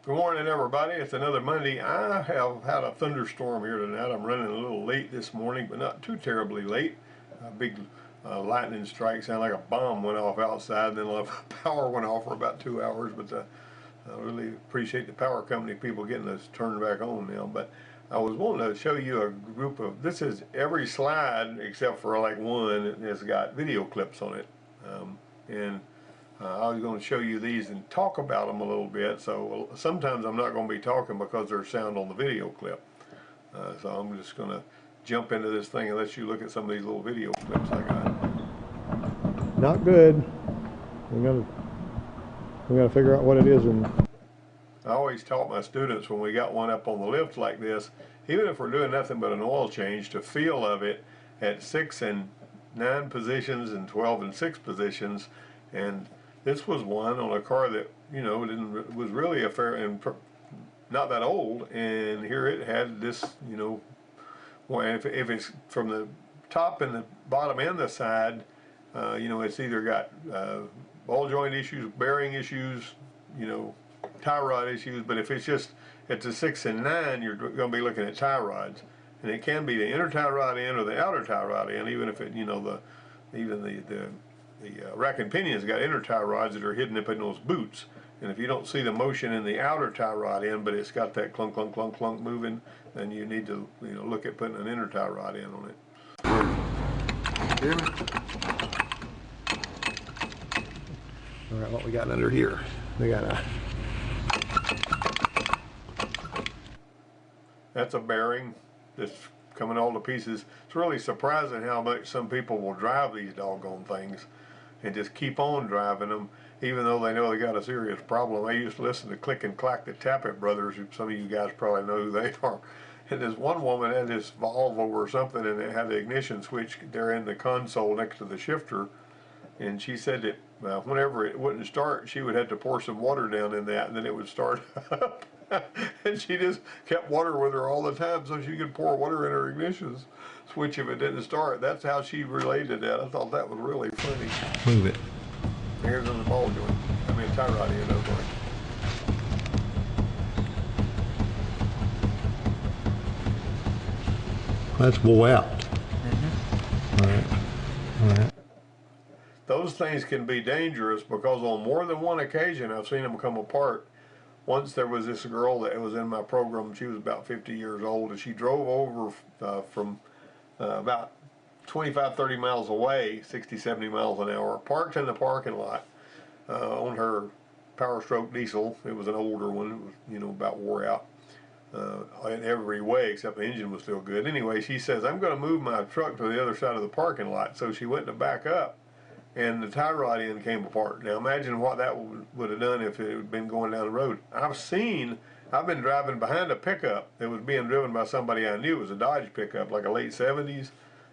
Good morning, everybody. It's another Monday. I have had a thunderstorm here tonight. I'm running a little late this morning, but not too terribly late. A big lightning strike sounded like a bomb went off outside, and then the power went off for about 2 hours. But I really appreciate the power company people getting us turned back on now. But I was wanting to show you a group of, this is every slide except for like one has got video clips on it. And I was going to show you these and talk about them a little bit. So sometimes I'm not going to be talking because there's sound on the video clip. So I'm just going to jump into this thing and let you look at some of these little video clips I got. Not good. We gotta figure out what it is. And I always taught my students when we got one up on the lift like this, even if we're doing nothing but an oil change, to feel of it at 6 and 9 positions and 12 and 6 positions. And this was one on a car that, you know, was really a fair and not that old, and here it had this, you know, well, if it's from the top and the bottom and the side, you know, it's either got ball joint issues, bearing issues, you know, tie rod issues. But if it's just at the 6 and 9, you're going to be looking at tie rods, and it can be the inner tie rod end or the outer tie rod end, even if it, you know, the rack and pinion's got inner tie rods that are hidden up in those boots. And if you don't see the motion in the outer tie rod end, but it's got that clunk, clunk, clunk, clunk moving, then you need to, you know, look at putting an inner tie rod end on it. Hear me? all right, what we got under here? We got a. That's a bearing that's coming all to pieces. It's really surprising how much some people will drive these doggone things and just keep on driving them, even though they know they got a serious problem. I used to listen to Click and Clack, the Tappet Brothers, who some of you guys probably know who they are. And this one woman had this Volvo or something, and it had the ignition switch there in the console next to the shifter. And she said that whenever it wouldn't start, she would have to pour some water down in that, and then it would start up. And she just kept water with her all the time so she could pour water in her ignition switch if it didn't start. That's how she related that. I thought that was really funny. Move it. Here's on the ball joint. I mean, tie rod end of it. That's wore out. Mm-hmm. All right. All right. Those things can be dangerous because on more than one occasion I've seen them come apart. Once there was this girl that was in my program. She was about 50 years old, and she drove over from about 25, 30 miles away, 60, 70 miles an hour, parked in the parking lot on her Power Stroke diesel. It was an older one. It was, you know, about wore out in every way except the engine was still good. Anyway, she says, I'm going to move my truck to the other side of the parking lot. So she went to back up, and the tie rod end came apart. Now imagine what that would have done if it had been going down the road. I've been driving behind a pickup that was being driven by somebody I knew. It was a Dodge pickup, like a late 70s,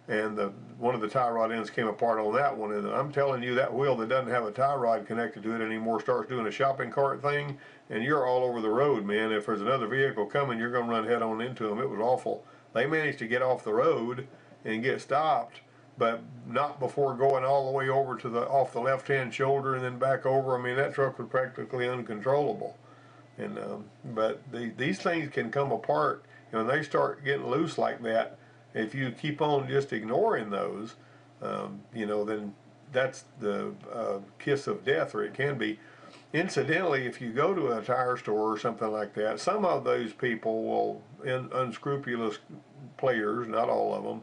and one of the tie rod ends came apart on that one. And I'm telling you, that wheel that doesn't have a tie rod connected to it anymore starts doing a shopping cart thing, and you're all over the road, man. If there's another vehicle coming, you're going to run head on into them. It was awful. They managed to get off the road and get stopped, but not before going all the way over to off the left-hand shoulder and then back over. I mean, that truck was practically uncontrollable. And but these things can come apart, you know, when they start getting loose like that. If you keep on just ignoring those, you know, then that's the kiss of death, or it can be. Incidentally, if you go to a tire store or something like that, some of those people will, unscrupulous players, not all of them.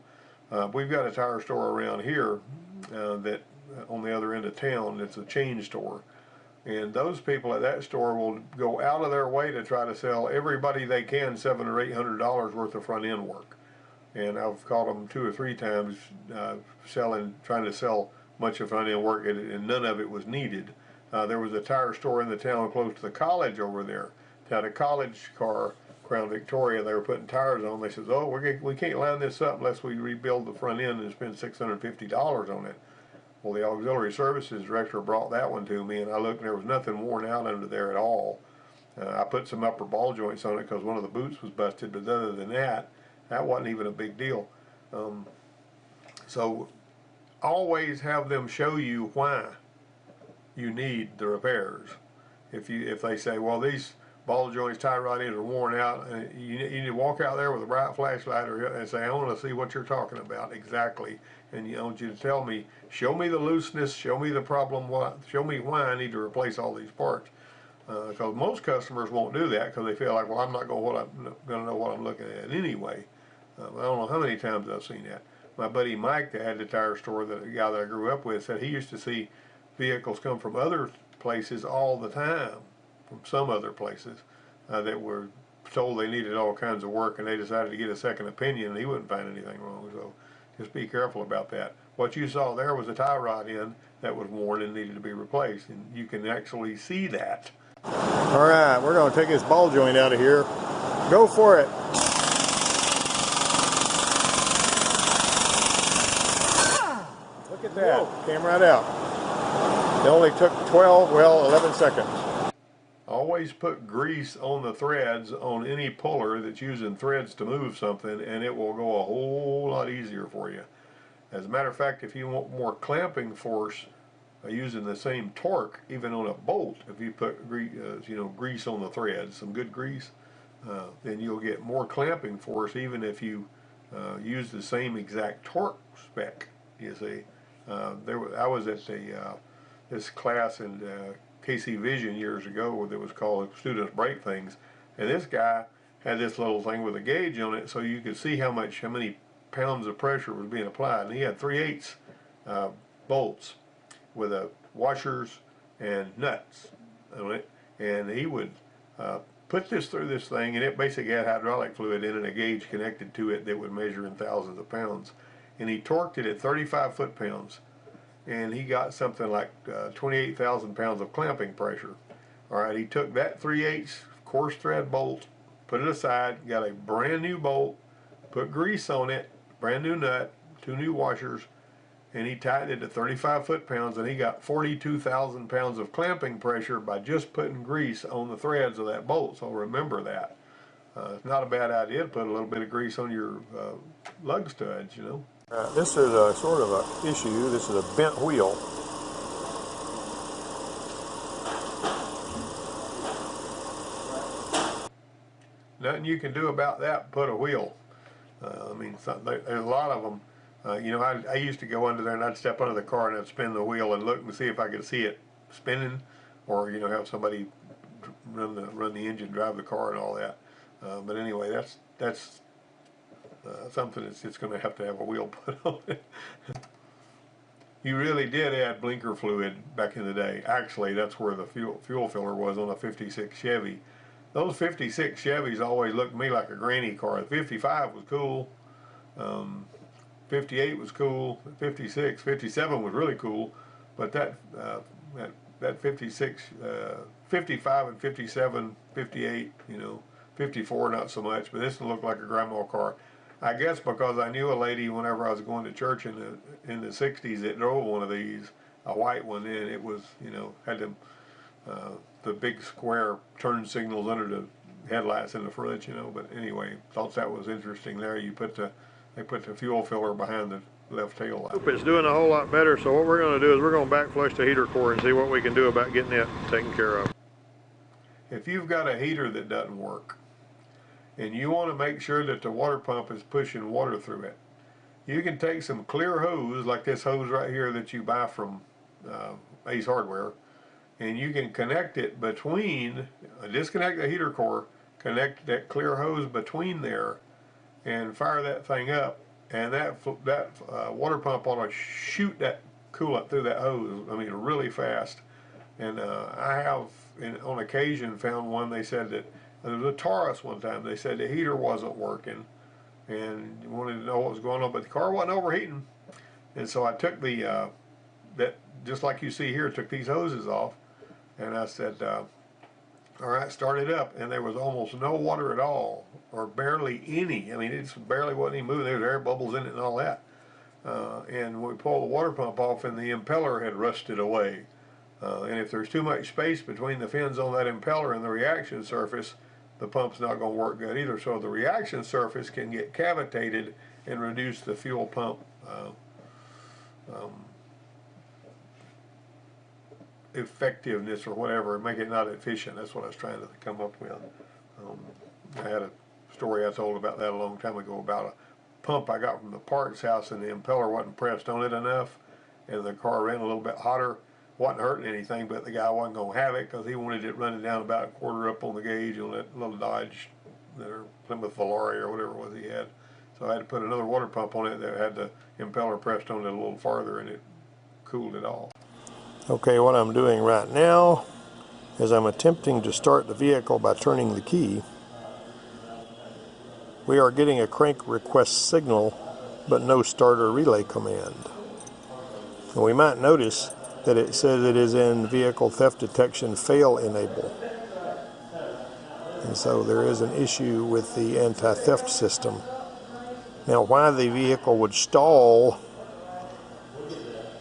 We've got a tire store around here that on the other end of town. It's a chain store, and those people at that store will go out of their way to try to sell everybody they can $700 or $800 worth of front end work. And I've caught them 2 or 3 times trying to sell much of front end work, and none of it was needed. There was a tire store in the town close to the college over there. It had a college car, Crown Victoria. They were putting tires on. They said, "Oh, we can't line this up unless we rebuild the front end and spend $650 on it." Well, the auxiliary services director brought that one to me, and I looked, and there was nothing worn out under there at all. I put some upper ball joints on it because one of the boots was busted, but other than that, that wasn't even a big deal. So always have them show you why you need the repairs. If they say, well, these ball joints, tie rod ends are worn out, and you need to walk out there with a bright flashlight and say, I want to see what you're talking about exactly. And I want you to tell me, show me the looseness, show me the problem, show me why I need to replace all these parts. Because most customers won't do that because they feel like, well, I'm not going to know what I'm looking at anyway. I don't know how many times I've seen that. My buddy Mike that had the tire store, the guy that I grew up with, said he used to see vehicles come from other places all the time, from some other places that were told they needed all kinds of work, and they decided to get a second opinion, and he wouldn't find anything wrong. So just be careful about that. What you saw there was a tie rod end that was worn and needed to be replaced, and you can actually see that. All right, we're going to take this ball joint out of here. Go for it. Look at that. Whoa. Came right out. It only took 11 seconds. Always put grease on the threads on any puller that's using threads to move something, and it will go a whole lot easier for you. As a matter of fact, if you want more clamping force using the same torque, even on a bolt, if you put grease on the threads, some good grease, then you'll get more clamping force even if you use the same exact torque spec. You see, I was at this class in KC Vision years ago that was called Students Break Things, and this guy had this little thing with a gauge on it so you could see how many pounds of pressure was being applied, and he had 3/8 bolts with washers and nuts on it, and he would put this through this thing, and it basically had hydraulic fluid in and a gauge connected to it that would measure in thousands of pounds, and he torqued it at 35 foot-pounds, and he got something like 28,000 pounds of clamping pressure. All right, he took that 3/8 coarse thread bolt, put it aside, got a brand new bolt, put grease on it, brand new nut, 2 new washers, and he tightened it to 35 foot-pounds, and he got 42,000 pounds of clamping pressure by just putting grease on the threads of that bolt. So remember that. It's not a bad idea to put a little bit of grease on your lug studs, you know. This is a sort of an issue. This is a bent wheel. Nothing you can do about that. Put a wheel. I mean, there's a lot of them. You know, I used to go under there and I'd step under the car and I'd spin the wheel and look and see if I could see it spinning, or have somebody run the engine, drive the car, and all that. But anyway, that's something that's going to have a wheel put on it. You really did add blinker fluid back in the day. Actually, that's where the fuel filler was on a 56 Chevy. Those 56 Chevys always looked to me like a granny car. The 55 was cool. 58 was cool. 56, 57 was really cool. But that 56, 55 and 57, 58, 54 not so much. But this looked like a grandma car. I guess because I knew a lady whenever I was going to church in the 60s that drove one of these, a white one, and it was, had the big square turn signals under the headlights in the front, But anyway, thought that was interesting there. They put the fuel filler behind the left tail light. It's doing a whole lot better, so what we're going to do is we're going to back flush the heater core and see what we can do about getting it taken care of. If you've got a heater that doesn't work, and you want to make sure that the water pump is pushing water through it, you can take some clear hose, like this hose right here that you buy from Ace Hardware, and you can connect it between, disconnect the heater core, connect that clear hose between there, and fire that thing up, and that water pump ought to shoot that coolant through that hose, really fast. And I have, on occasion, found one. They said that there was a Taurus one time. They said the heater wasn't working and wanted to know what was going on, but the car wasn't overheating. And so I took just like you see here, took these hoses off, and I said, all right, start it up. And there was almost no water at all, or barely any. It barely wasn't even moving. There was air bubbles in it and all that. And we pulled the water pump off, and the impeller had rusted away. And if there's too much space between the fins on that impeller and the reaction surface, the pump's not going to work good either. So the reaction surface can get cavitated and reduce the fuel pump effectiveness or whatever, make it not efficient. That's what I was trying to come up with. I had a story I told about that a long time ago about a pump I got from the parts house, and the impeller wasn't pressed on it enough, and the car ran a little bit hotter. Wasn't hurting anything, but the guy wasn't going to have it because he wanted it running down about a quarter up on the gauge on that little Dodge or Plymouth Valari or whatever it was he had. So I had to put another water pump on it that had the impeller pressed on it a little farther, and it cooled it off. Okay, what I'm doing right now is I'm attempting to start the vehicle by turning the key. We are getting a crank request signal, but no starter relay command. And we might notice that it says it is in vehicle theft detection fail enable. And so there is an issue with the anti-theft system. Now, why the vehicle would stall,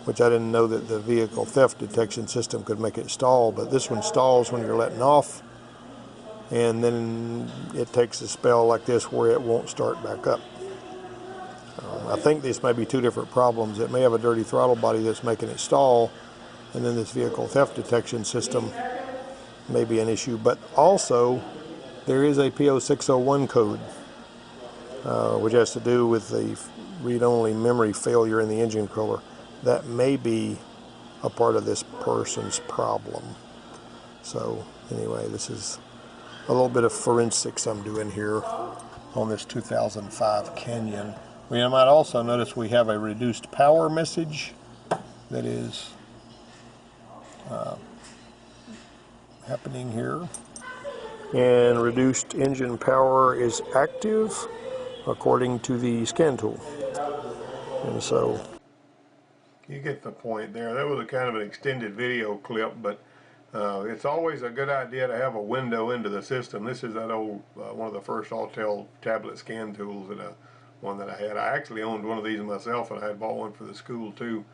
which I didn't know that the vehicle theft detection system could make it stall, but this one stalls when you're letting off, and then it takes a spell like this where it won't start back up. I think these may be two different problems. It may have a dirty throttle body that's making it stall, and then this vehicle theft detection system may be an issue. But also, there is a P0601 code, which has to do with the read-only memory failure in the engine controller. That may be a part of this person's problem. So anyway, this is a little bit of forensics I'm doing here on this 2005 Canyon. We might also notice we have a reduced power message that is happening here. And reduced engine power is active according to the scan tool. And so you get the point there. That was a kind of an extended video clip, but it's always a good idea to have a window into the system. This is that old, one of the first Autel tablet scan tools, and one that I had. I actually owned one of these myself, and I had bought one for the school too.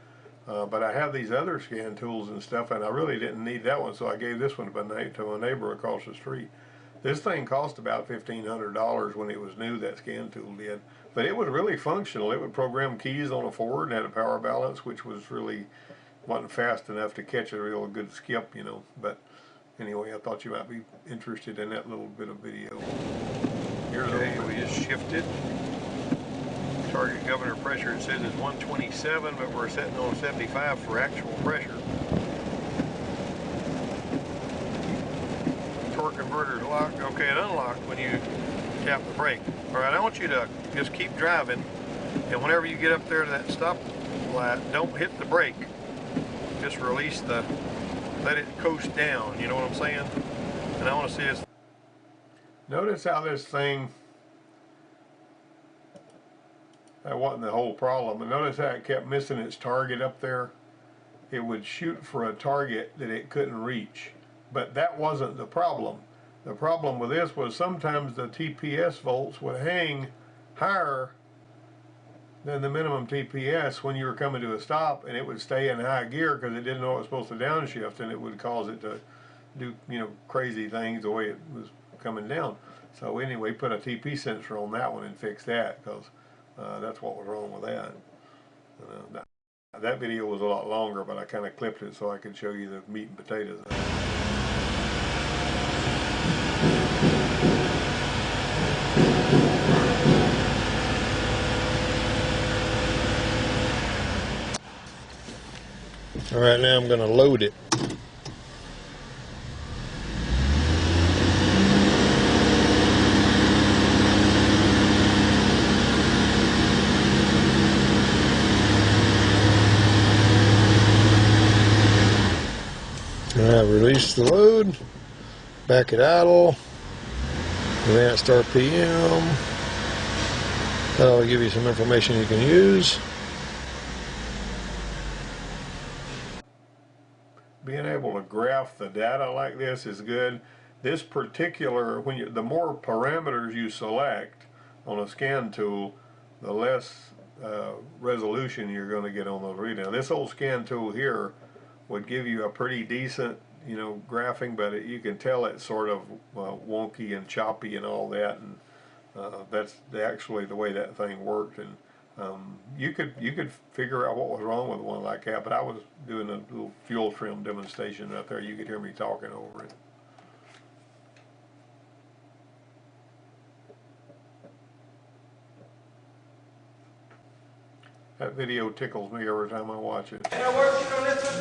But I have these other scan tools and stuff, and I really didn't need that one, so I gave this one to my neighbor across the street. This thing cost about $1,500 when it was new, that scan tool did. But it was really functional. It would program keys on a Ford and had a power balance, which was really, wasn't fast enough to catch a real good skip, you know. But anyway, I thought you might be interested in that little bit of video. Here's okay, we just shifted. Target governor pressure, it says is 127, but we're setting on 75 for actual pressure. Torque converter's locked. Okay, it unlocked when you tap the brake. All right, I want you to just keep driving, and whenever you get up there to that stop light, don't hit the brake. Just release the, let it coast down, you know what I'm saying? And I want to see this. Notice how this thing, that wasn't the whole problem, but notice how it kept missing its target up there. It would shoot for a target that it couldn't reach, but that wasn't the problem. The problem with this was sometimes the TPS volts would hang higher than the minimum TPS when you were coming to a stop, and it would stay in high gear because it didn't know it was supposed to downshift, and it would cause it to do, you know, crazy things the way it was coming down. So anyway, put a TP sensor on that one and fix that, because that's what was wrong with that. That video was a lot longer, but I kind of clipped it so I could show you the meat and potatoes of it. All right, now I'm going to load it. Release the load, back at idle, advanced RPM. That'll give you some information you can use. Being able to graph the data like this is good. This particular, the more parameters you select on a scan tool, the less resolution you're going to get on those readings. Now, this old scan tool here would give you a pretty decent, you know, graphing, but you can tell it's sort of wonky and choppy and all that, and that's actually the way that thing worked. And You could figure out what was wrong with one like that, but I was doing a little fuel trim demonstration out there. You could hear me talking over it. That video tickles me every time I watch it.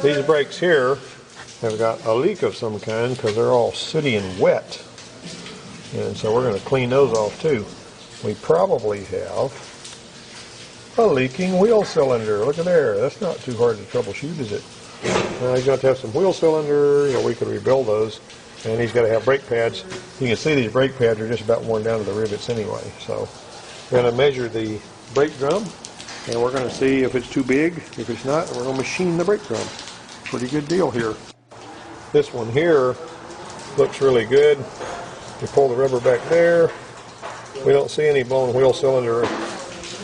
These brakes here have got a leak of some kind because they're all sooty and wet. And so we're going to clean those off too. We probably have a leaking wheel cylinder. Look at there. That's not too hard to troubleshoot, is it? Now he's got to have some wheel cylinder. You know, we could rebuild those. And he's got to have brake pads. You can see these brake pads are just about worn down to the rivets anyway. So we're going to measure the brake drum. And we're going to see if it's too big. If it's not, we're going to machine the brake drum. Pretty good deal here. This one here looks really good. We pull the rubber back there. We don't see any blown wheel cylinder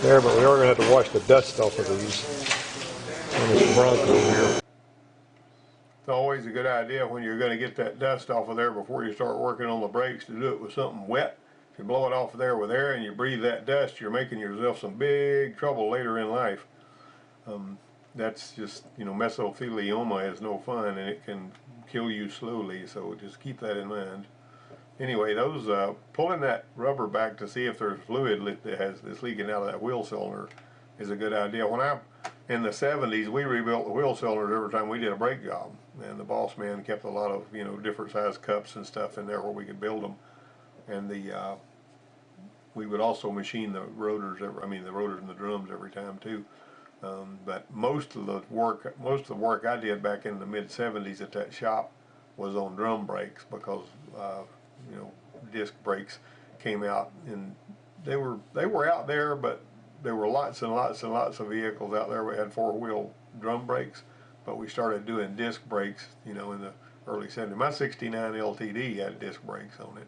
there, but we are going to have to wash the dust off of these on this Bronco here. It's always a good idea when you're going to get that dust off of there before you start working on the brakes to do it with something wet. If you blow it off of there with air and you breathe that dust, you're making yourself some big trouble later in life. That's just, you know, mesothelioma is no fun and it can kill you slowly, so just keep that in mind. Anyway, those pulling that rubber back to see if there's fluid that's leaking out of that wheel cylinder is a good idea. In the 70s, we rebuilt the wheel cylinders every time we did a brake job, and the boss man kept a lot of, you know, different size cups and stuff in there where we could build them. And we would also machine the rotors. The rotors and the drums every time too. But most of the work I did back in the mid 70s at that shop was on drum brakes because you know, disc brakes came out, and they were out there, but there were lots and lots and lots of vehicles out there. We had 4-wheel drum brakes, but we started doing disc brakes, you know, in the early 70s. My '69 LTD had disc brakes on it,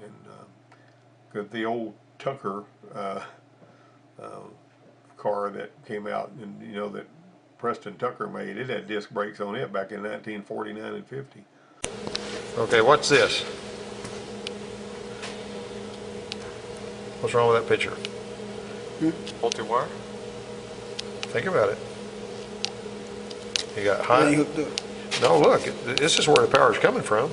and the old Tucker car that came out, and you know, that Preston Tucker made, it had disc brakes on it back in 1949 and 50. Okay, what's this? What's wrong with that picture? Faulty wire? Think about it. You got high. No, look, this is where the power's coming from.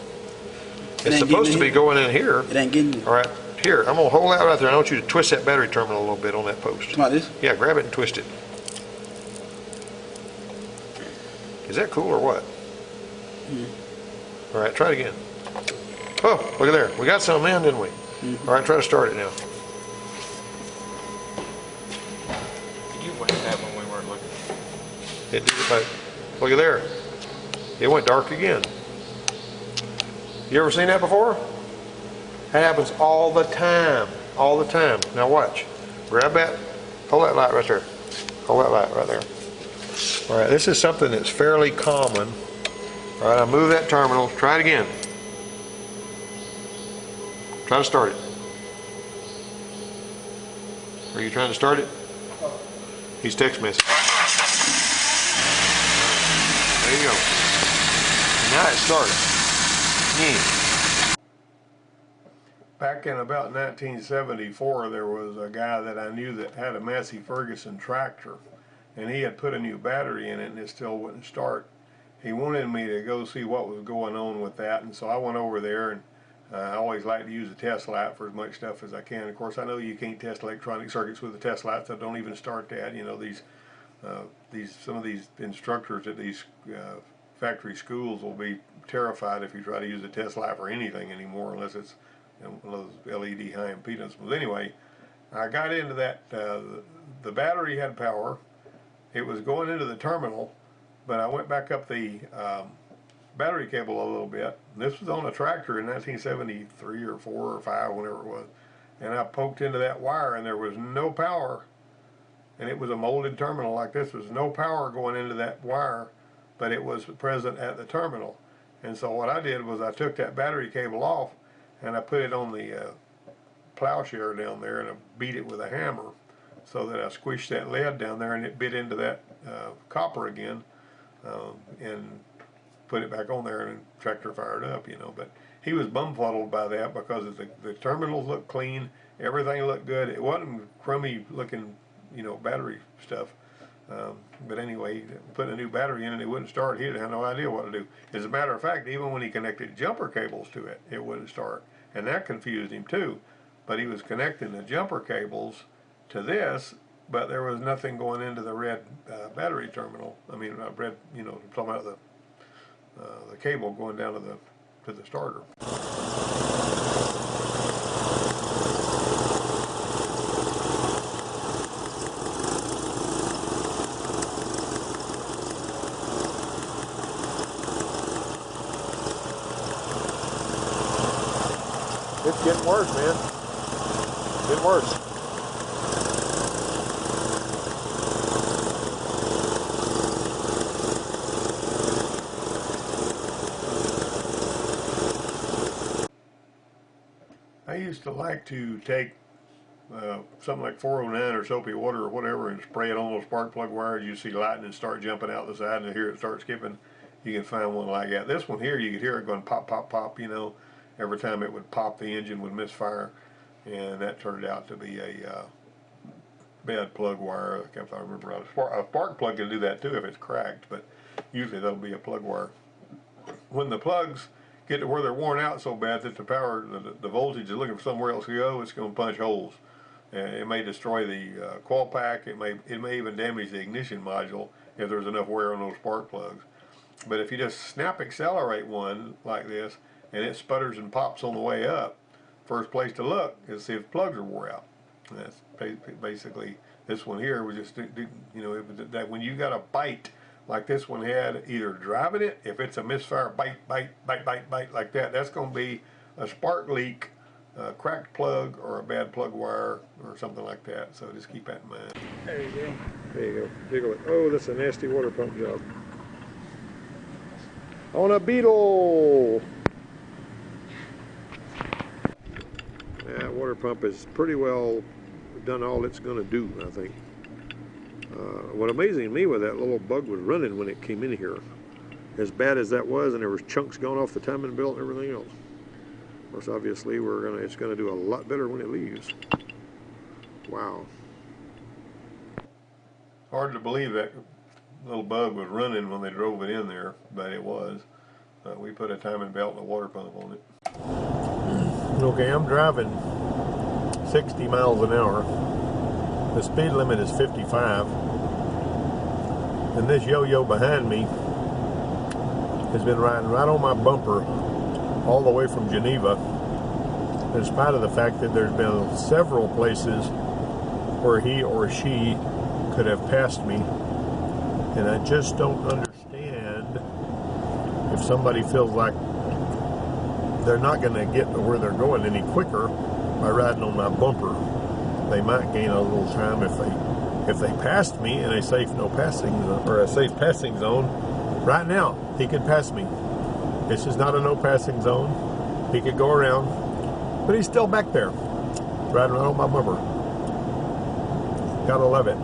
It's supposed to be going in here. It ain't getting there. All right, here, I'm going to hold that right there. I want you to twist that battery terminal a little bit on that post. Like this? Yeah, grab it and twist it. Is that cool or what? All right, try it again. Oh, look at there. We got something in, didn't we? All right, try to start it now. You went that when we weren't looking. It did, look at there. It went dark again. You ever seen that before? That happens all the time. All the time. Now watch. Grab that. Hold that light right there. Hold that light right there. All right, this is something that's fairly common. All right, I'll move that terminal. Try it again. Try to start it. Are you trying to start it? He's text messaging. There you go. Now it started. Back in about 1974, there was a guy that I knew that had a Massey Ferguson tractor, and he had put a new battery in it and it still wouldn't start. He wanted me to go see what was going on with that, and so I went over there, and I always like to use a test light for as much stuff as I can. Of course, I know you can't test electronic circuits with a test light, so don't even start that. You know, some of these instructors at these factory schools will be terrified if you try to use a test light for anything anymore, unless it's, you know, one of those LED high impedance. But anyway, I got into that. The battery had power. It was going into the terminal, but I went back up the battery cable a little bit. This was on a tractor in 1973 or 4 or 5, whenever it was. And I poked into that wire and there was no power. And it was a molded terminal like this. There was no power going into that wire, but it was present at the terminal. And so what I did was I took that battery cable off and I put it on the plowshare down there, and I beat it with a hammer so that I squished that lead down there and it bit into that copper again, and put it back on there, and the tractor fired up, you know. But he was bumfuddled by that because the terminals looked clean, everything looked good. It wasn't crummy looking you know, battery stuff. But anyway, putting a new battery in and it wouldn't start. He had no idea what to do. As a matter of fact, even when he connected jumper cables to it, it wouldn't start. And that confused him too. But he was connecting the jumper cables to this, but there was nothing going into the red battery terminal. I mean, red, you know, I'm talking about the cable going down to the starter. It's getting worse, man. Getting worse. I used to like to take something like 409 or soapy water or whatever and spray it on those spark plug wires. You see lightning start jumping out the side and hear it start skipping. You can find one like that. This one here, you could hear it going pop, pop, pop, you know. Every time it would pop, the engine would misfire. And that turned out to be a bad plug wire. If I remember right. A spark plug can do that too if it's cracked, but usually that'll be a plug wire. When the plugs get to where they're worn out so bad that the power, the voltage is looking for somewhere else to go, it's going to punch holes. It may destroy the coil pack. It may even damage the ignition module if there's enough wear on those spark plugs. But if you just snap accelerate one like this and it sputters and pops on the way up, first place to look is see if the plugs are wore out. And that's basically this one here. Was just, you know, that when you got a bite like this one had, either driving it, if it's a misfire, bite, bite, bite, bite, bite like that, that's going to be a spark leak, a cracked plug, or a bad plug wire, or something like that. So just keep that in mind. There you go. There you go. Jiggle it. Oh, that's a nasty water pump job. On a Beetle. That water pump is pretty well done all it's going to do, I think. What amazing me was that little bug was running when it came in here. As bad as that was, and there was chunks going off the timing belt and everything else. Of course, obviously, it's gonna do a lot better when it leaves. Wow. Hard to believe that little bug was running when they drove it in there, but it was. We put a timing belt and a water pump on it. Okay, I'm driving 60 miles an hour. The speed limit is 55. And this yo-yo behind me has been riding right on my bumper all the way from Geneva, in spite of the fact that there's been several places where he or she could have passed me. And I just don't understand if somebody feels like they're not going to get to where they're going any quicker by riding on my bumper. They might gain a little time if they passed me in a safe safe passing zone. Right now, he could pass me. This is not a no passing zone. He could go around, but he's still back there, riding right on my bumper. Gotta love it.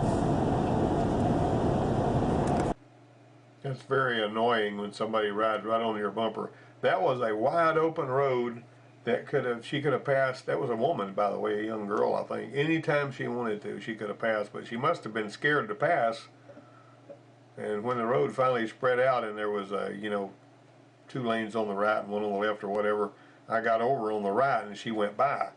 It's very annoying when somebody rides right on your bumper. That was a wide open road that she could have passed. That was a woman, by the way, a young girl, I think. Anytime she wanted to, she could have passed, but she must have been scared to pass. And when the road finally spread out and there was, you know, 2 lanes on the right and 1 on the left or whatever, I got over on the right and she went by.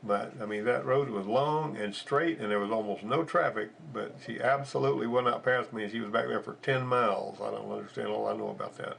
But, I mean, that road was long and straight and there was almost no traffic, but she absolutely would not pass me, and she was back there for 10 miles. I don't understand all I know about that.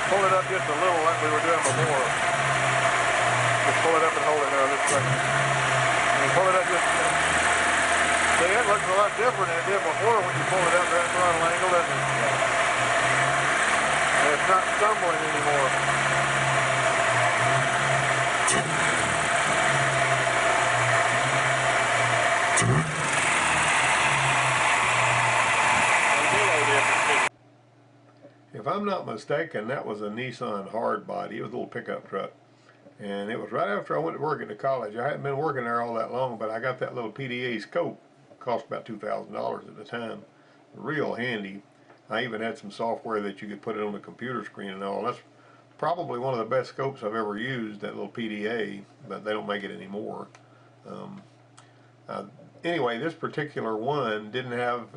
Pull it up just a little like we were doing before. Just pull it up and hold it there just a second. And pull it up just a second. See, it looks a lot different than it did before when you pull it up that throttle angle, doesn't it? And it's not stumbling anymore. If I'm not mistaken, that was a Nissan hardbody. It was a little pickup truck. And it was right after I went to work at the college. I hadn't been working there all that long, but I got that little PDA scope. It cost about $2,000 at the time. Real handy. I even had some software that you could put it on the computer screen and all. That's probably one of the best scopes I've ever used, that little PDA, but they don't make it anymore. Anyway, this particular one didn't have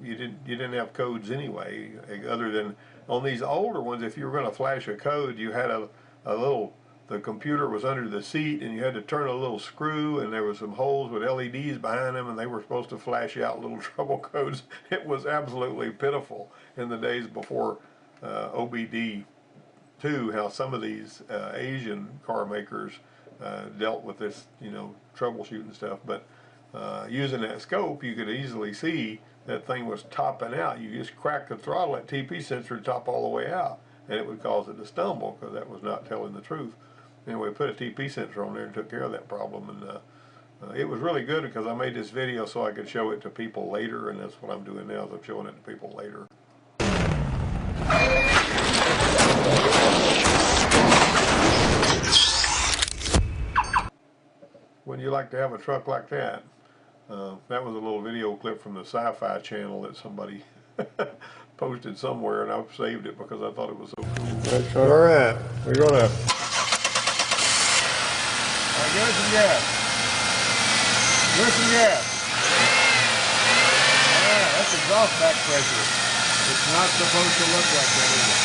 you didn't have codes anyway, other than on these older ones. If you were going to flash a code, you had a little, the computer was under the seat and you had to turn a little screw, and there was some holes with LEDs behind them, and they were supposed to flash out little trouble codes. It was absolutely pitiful in the days before OBD2, how some of these Asian car makers dealt with this, troubleshooting stuff. But using that scope, you could easily see that thing was topping out. You just crack the throttle, that TP sensor would top all the way out, and it would cause it to stumble because that was not telling the truth. Anyway, put a TP sensor on there and took care of that problem, and it was really good because I made this video so I could show it to people later, and that's what I'm doing now, is I'm showing it to people later. Wouldn't you like to have a truck like that? That was a little video clip from the Sci-Fi channel that somebody posted somewhere, and I saved it because I thought it was so cool. All right, we're gonna give it some gas. Give it some gas. Yeah, that's exhaust back pressure. It's not supposed to look like that, is it?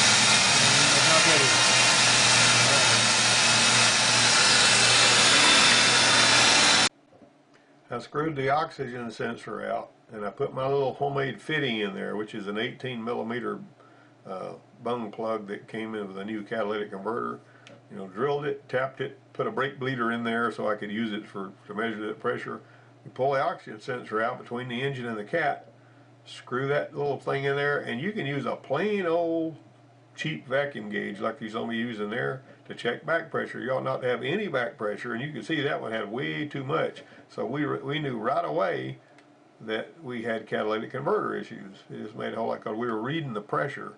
It's not good, is it? I screwed the oxygen sensor out, and I put my little homemade fitting in there, which is an 18mm bung plug that came in with a new catalytic converter. Drilled it, tapped it, put a brake bleeder in there so I could use it to measure that pressure. You pull the oxygen sensor out between the engine and the cat, screw that little thing in there, and you can use a plain old cheap vacuum gauge like you saw me using there to check back pressure. You ought not to have any back pressure, and you can see that one had way too much. So we knew right away that we had catalytic converter issues. It just made a whole lot, because we were reading the pressure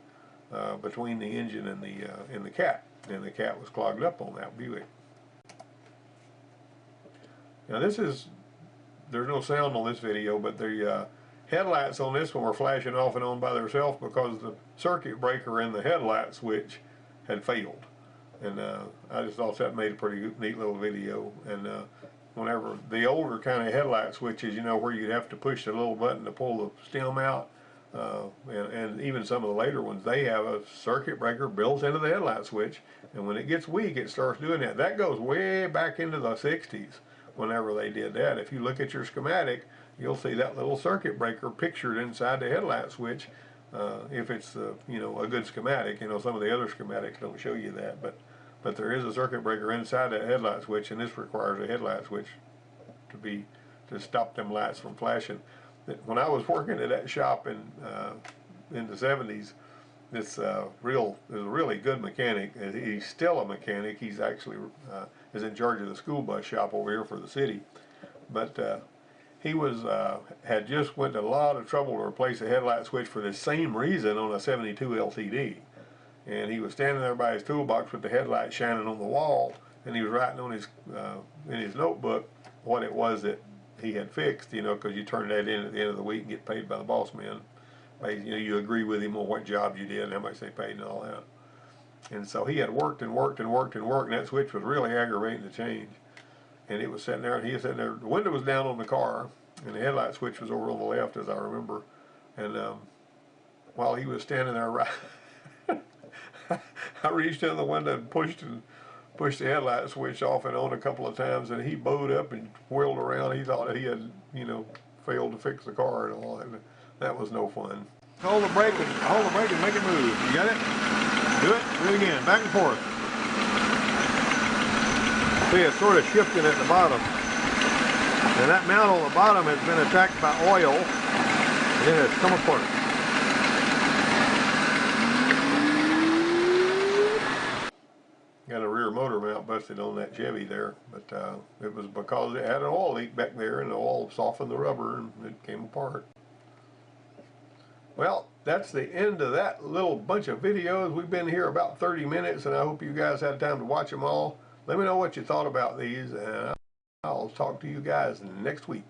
between the engine and the cat, and the cat was clogged up on that Buick. Now there's no sound on this video, but the headlights on this one were flashing off and on by themselves because the circuit breaker in the headlight switch had failed. And I just thought that made a pretty neat little video. And whenever the older kind of headlight switches, where you'd have to push the little button to pull the stem out, and even some of the later ones, they have a circuit breaker built into the headlight switch, and when it gets weak, it starts doing that. That goes way back into the 60s whenever they did that. If you look at your schematic, you'll see that little circuit breaker pictured inside the headlight switch, if it's a good schematic. Some of the other schematics don't show you that, but there is a circuit breaker inside that headlight switch, and this requires a headlight switch to stop them lights from flashing. When I was working at that shop in the 70s, this is a really good mechanic. He's still a mechanic. He's actually is in charge of the school bus shop over here for the city, but he had just went to a lot of trouble to replace a headlight switch for the same reason on a 72 LTD. And he was standing there by his toolbox with the headlight shining on the wall, and he was writing on his in his notebook what it was that he had fixed, because you turn that in at the end of the week and get paid by the boss man. You agree with him on what job you did and how much they paid and all that. And so he had worked and worked and worked and worked, and that switch was really aggravating to change. And it was sitting there, and he was sitting there, the window was down on the car, and the headlight switch was over on the left, as I remember. And while he was standing there, I reached in the window and pushed the headlight switch off and on a couple of times, and he bowed up and whirled around. He thought he had, failed to fix the car and all that. That was no fun. Hold the brake and make it move. You got it? Do it again, back and forth. See, it's sort of shifting at the bottom. And that mount on the bottom has been attacked by oil, and then it's come apart. Got a rear motor mount busted on that Chevy there, but it was because it had an oil leak back there, and the oil softened the rubber and it came apart. Well, that's the end of that little bunch of videos. We've been here about 30 minutes, and I hope you guys had time to watch them all. Let me know what you thought about these, and I'll talk to you guys next week.